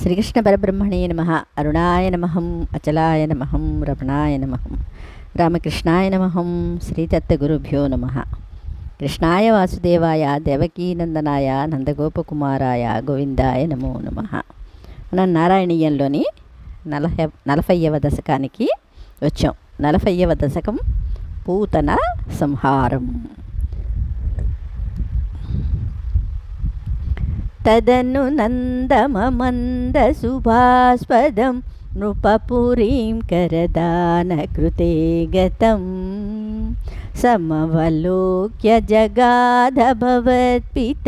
శ్రీకృష్ణ పరబ్రహ్మణే నమః. అరుణాయ నమః, అచలాయ నమః, రమణాయ నమః, రామకృష్ణాయ నమః, శ్రీదత్తగురుభ్యో నమః. కృష్ణాయ వాసుదేవాయ దేవకీనందనాయ నందగోపకుమారాయ గోవిందాయ నమో నమః. మనం నారాయణీయంలోని 40వ దశకానికి వచ్చాం. 40వ దశకం పూతన సంహారం. తదను నందమమందశుభాస్పదం నృపపురీం కరదానకృతే గతం సమవలోక్య జగాధభవత్పిత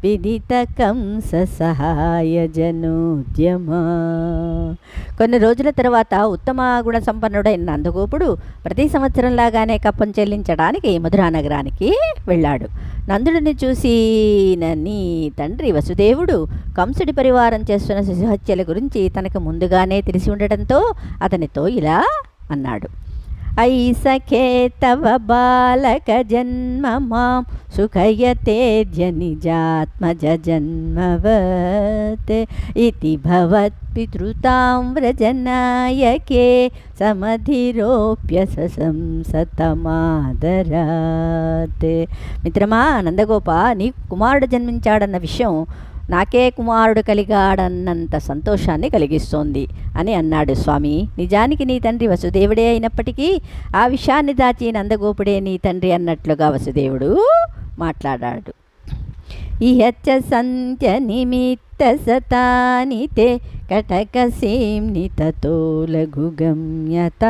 విదిత కంస సహాయ జనోద్యమా. కొన్ని రోజుల తర్వాత ఉత్తమ గుణ సంపన్నుడైన నందగోపుడు ప్రతి సంవత్సరంలాగానే కప్పం చెల్లించడానికి మధురా నగరానికి వెళ్ళాడు. నందుడిని చూసిన నీ తండ్రి వసుదేవుడు కంసుడి పరివారం చేస్తున్న శిశుహత్యల గురించి తనకు ముందుగానే తెలిసి ఉండటంతో అతనితో ఇలా అన్నాడు. ఐ సఖే తవ బాలక జన్మ మాం సుఖయతేద్య నిజాత్మజ జన్మవత్ ఇతి భవత్పితృతాం వ్రజనాయకే సమధిరోప్య సంసతమాదరాత్. మిత్రమా నందగోప, నీ కుమారుడు జన్మించాడన్న విషయం నాకే కుమారుడు కలిగాడన్నంత సంతోషాన్ని కలిగిస్తోంది అని అన్నాడు స్వామి. నిజానికి నీ తండ్రి వసుదేవుడే అయినప్పటికీ ఆ విషయాన్ని దాచి నందగోపుడే నీ తండ్రి అన్నట్లుగా వసుదేవుడు మాట్లాడాడు. ఇహచ్చ సంత్య నిమిత్త సతాని తే కటకసీంని తతో లఘుగమ్యతాం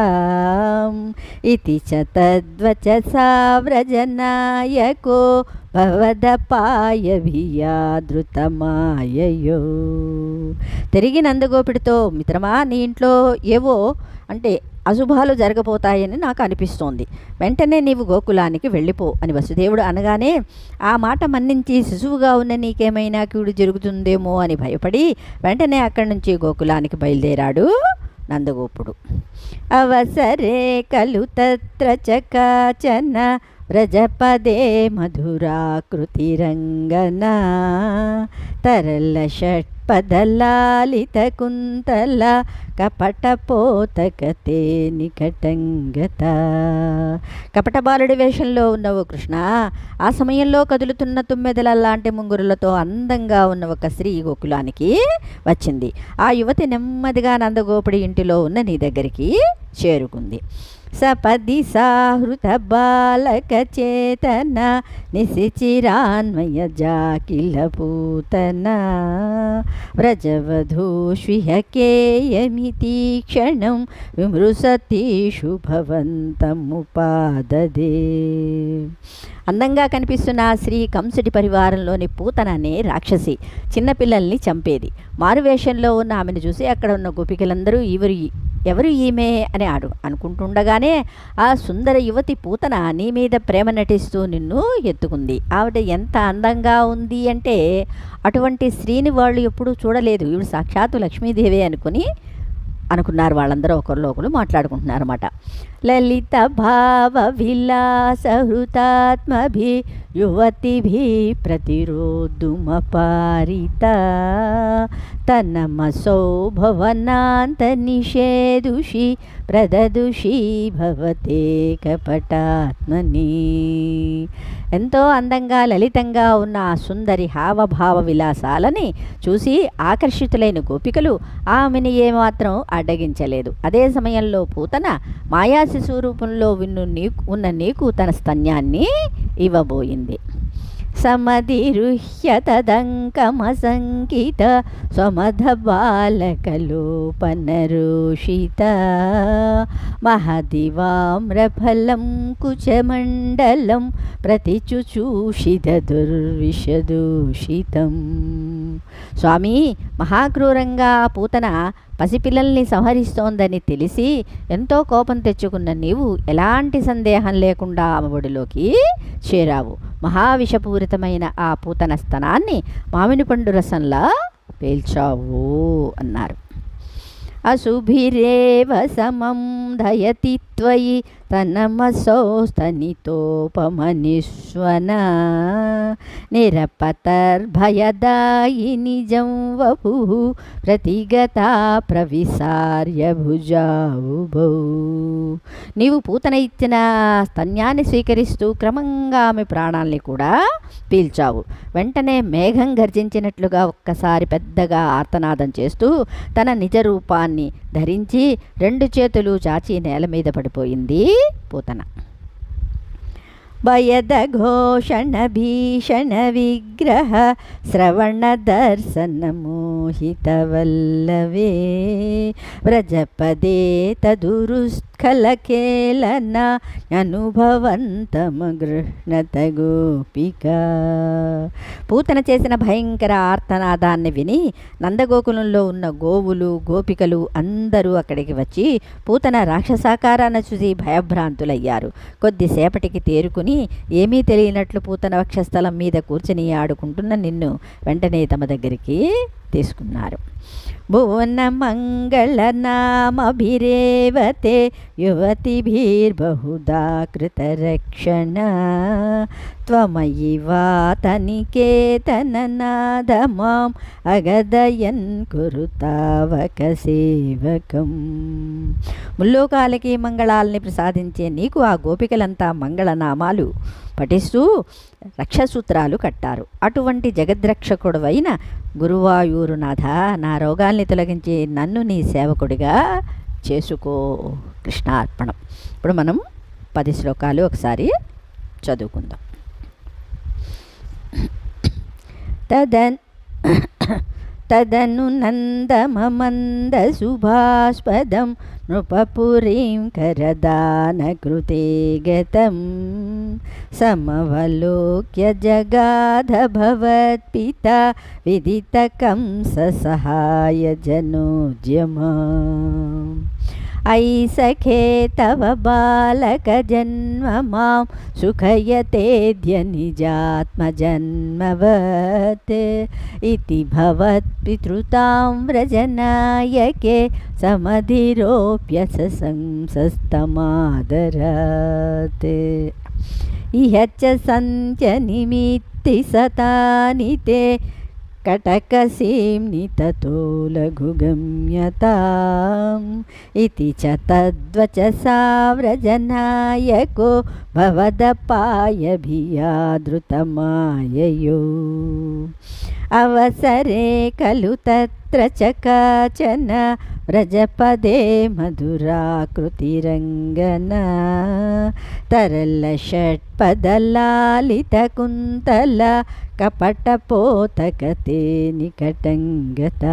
ఇతి చ తద్వచసా వ్రజనాయకో భవదపాయ వియాదృతమాయయో. తిరిగి నందగోపుడితో, మిత్రమా, నీ ఇంట్లో ఏవో అంటే అశుభాలు జరగబోతాయని నాకు అనిపిస్తోంది. వెంటనే నీవు గోకులానికి వెళ్ళిపో అని వసుదేవుడు అనగానే ఆ మాట మన్నించి శిశువుగా ఉన్న నీకేమైనా కీడు జరుగుతుందేమో అని భయపడి వెంటనే అక్కడి నుంచి గోకులానికి బయలుదేరాడు నందగోపుడు. అవసరే కలు తత్ర చకాచన వ్రజపదే మధురాకృతిరంగనా తరళ షట్పదలాలిత కుంతల కపటపోతకతే నికటంగత. కపట బాలుడి వేషంలో ఉన్నవు కృష్ణ. ఆ సమయంలో కదులుతున్న తుమ్మెదల లాంటి ముంగురులతో అందంగా ఉన్న ఒక స్త్రీ గోకులానికి వచ్చింది. ఆ యువతి నెమ్మదిగా నందగోపుడి ఇంటిలో ఉన్న నీ దగ్గరికి చేరుకుంది. సపది సాహృత బాలక చేతన నిశిచిరాన్వయ జాకిల పూతన వ్రజవధూష్విహకేయమితి క్షణం విమృశతి శుభవంతముపాదదే. అందంగా కనిపిస్తున్న శ్రీ కంసుడి పరివారంలోని పూతన అనే రాక్షసి చిన్నపిల్లల్ని చంపేది. మారువేషంలో ఉన్న ఆమెను చూసి అక్కడ ఉన్న గోపికలందరూ ఎవరు ఈమె అని అనుకుంటుండగానే ఆ సుందర యువతి పూతన నీ మీద ప్రేమ నటిస్తూ నిన్ను ఎత్తుకుంది. ఆవిడ ఎంత అందంగా ఉంది అంటే అటువంటి స్త్రీని వాళ్ళు ఎప్పుడూ చూడలేదు. ఈవిడ సాక్షాత్తు లక్ష్మీదేవి అనుకున్నారు వాళ్ళందరూ. ఒకరిలో ఒకరు మాట్లాడుకుంటున్నారన్నమాట. లలిత భావ విలాస హృతాత్మభి యువతిభి ప్రతిరోధుమపారిత తన్నమసౌ భవనాంత నిషేదుషి ప్రదదుషి భవతే కపటాత్మని. ఎంతో అందంగా లలితంగా ఉన్న ఆ సుందరి హావభావ విలాసాలని చూసి ఆకర్షితులైన గోపికలు ఆమెను ఏమాత్రం అడ్డగించలేదు. అదే సమయంలో పూతన మాయా శిశురూపంలో ఉన్న నీకు తన స్తన్యాన్ని ఇవ్వబోయింది. సమధిరుహ్య తదంకమసంకిత స్వమధ బాలకలోపనరోషిత మహదివామ్రఫలం కుచమండలం ప్రతిచుచూషిత దుర్విషదూషితం. స్వామి, మహాక్రూరంగా పూతన పసిపిల్లల్ని సంహరిస్తోందని తెలిసి ఎంతో కోపం తెచ్చుకున్న నీవు ఎలాంటి సందేహం లేకుండా ఆమె ఒడిలోకి చేరావు. మహావిషపూరితమైన ఆ పూతన స్తనాన్ని మామిడి పండు రసంలా పేల్చావు అన్నారు. అశుభిరేవ సమం దయతి త్వయి తనమసోస్తనితోపమనిష్వన నిరపతర్భయదాయిని జంవపు ప్రతిగతా ప్రవిసార్య భుజావుభౌ. నీవు పూతన ఇచ్చిన స్తన్యాన్ని స్వీకరిస్తూ క్రమంగా ఆమె ప్రాణాల్ని కూడా పీల్చావు. వెంటనే మేఘం గర్జించినట్లుగా ఒక్కసారి పెద్దగా ఆర్తనాదం చేస్తూ తన నిజ రూపాన్ని ధరించి 2 చేతులు చాచి నేల మీద పడిపోయింది పూతన. భయద ఘోషణ భీషణ విగ్రహ శ్రవణ దర్శన మోహితవల్లవే వ్రజపదే తదురుస్ఖలకేళన అనుభవంతమ గృహ్ణత గోపిక. పూతన చేసిన భయంకర ఆర్తనాదాన్ని విని నందగోకులంలో ఉన్న గోవులు గోపికలు అందరూ అక్కడికి వచ్చి పూతన రాక్షసాకారాన్ని చూసి భయభ్రాంతులయ్యారు. కొద్దిసేపటికి తేరుకుని ఏమీ తెలియనట్లు పూతన వక్షస్థలం మీద కూర్చుని ఆడుకుంటున్న నిన్ను వెంటనే తమ దగ్గరికి తీసుకున్నారు. భువన మంగళ నామభిరేవతే యువతిభిర్బహుదా కృతరక్షణ త్వమయి వాతనికేతన నాదమాం అగదయన్ కురుతావక సేవకం. ముల్లోకాలకి మంగళాల్ని ప్రసాదించే నీకు ఆ గోపికలంతా మంగళనామాలు పఠిస్తూ రక్షసూత్రాలు కట్టారు. అటువంటి జగద్రక్షకుడువైన గురువాయూరునాథ, నా రోగాల్ని తొలగించి నన్ను నీ సేవకుడిగా చేసుకో. కృష్ణార్పణం. ఇప్పుడు మనం 10 శ్లోకాలు ఒకసారి చదువుకుందాం. తదను నందమమంద శుభాస్పదం నృపపురీం కరదానకృతే గతం సమవలోక్య జగాధ భవత్పితా విదితకంస సహాయ జనోద్యమా. ఐ సఖే తవ బాలక జన్మ మాం సుఖయతేద్య నిజాత్మజన్మవత్ ఇతి భవత్పితృతాం వ్రజనాయకే సమధిరోప్య సంసస్తమాదరాత్. ఇహ చ సంత్య నిమిత్తి సతాని తే కటకసీంని తతో లఘుగమ్యతాం ఇతి చ తద్వచసా వ్రజనాయకో భవదపాయభియాదృతమాయయో. అవసరే ఖలు తత్ర చ కాచన వ్రజపదే మధురాకృతిరంగన తరళ షట్పదలాలిత కుంతల కపటపోతకతే నికటంగత.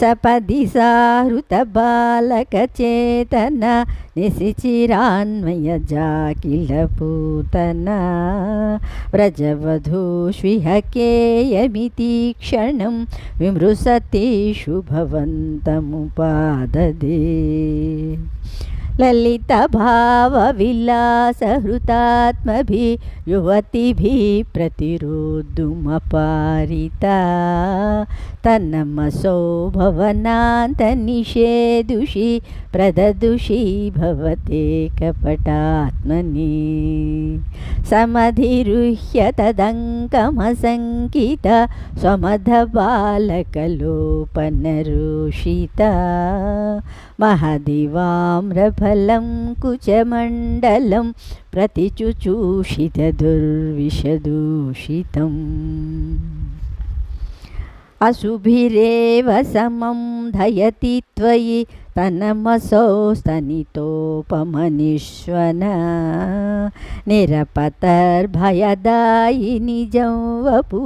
సపది సాహృత బాలక చేతన నిశిచిరాన్వయ జాకిల పూతన వ్రజవధూష్విహ కేయమితి క్షణం విమృశతేషు భవంతముపాదదే. లలిత భావ విలాస హృతాత్మభి యువతిభి ప్రతిరోద్ధుమపారిత తన్నమసో భవనాంత నిషేదుషి ప్రదదుషి భవతే కపటాత్మని. సమధిరుహ్య తదంకమసంకిత స్వమధ బాలకలోపనరుషిత మహదివామ్రఫలం కుచమండలం ప్రతిచుచూషిత దుర్విషదూషితం. అశుభిరేవ సమం ధయతి త్వయి తనమసో స్తనితోపమనిష్వన నిరపతర్భయదాయిని జంవపు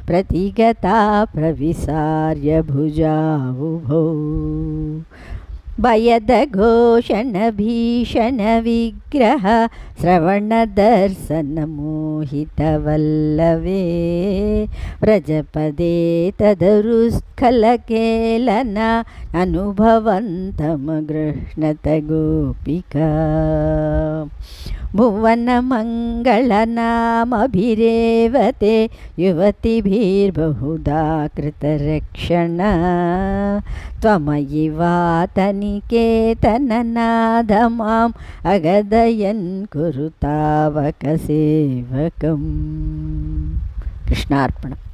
ప్రతిగతా ప్రవిసార్య భుజావుభౌ. భయద ఘోషణ భీషణ విగ్రహ శ్రవణ దర్శన మోహితవల్లవే వ్రజపదే తదరుస్ఖలకేళన అనుభవంతమ గృహ్ణత గోపిక. भुवनमङ्गलनामभिरेवते युवतिभिर्बहुधा कृतरक्षणा त्वमयि वातनिकेतननाद माम् अगदयन् कुरु तावकसेवकम्. कृष्णार्पणम्.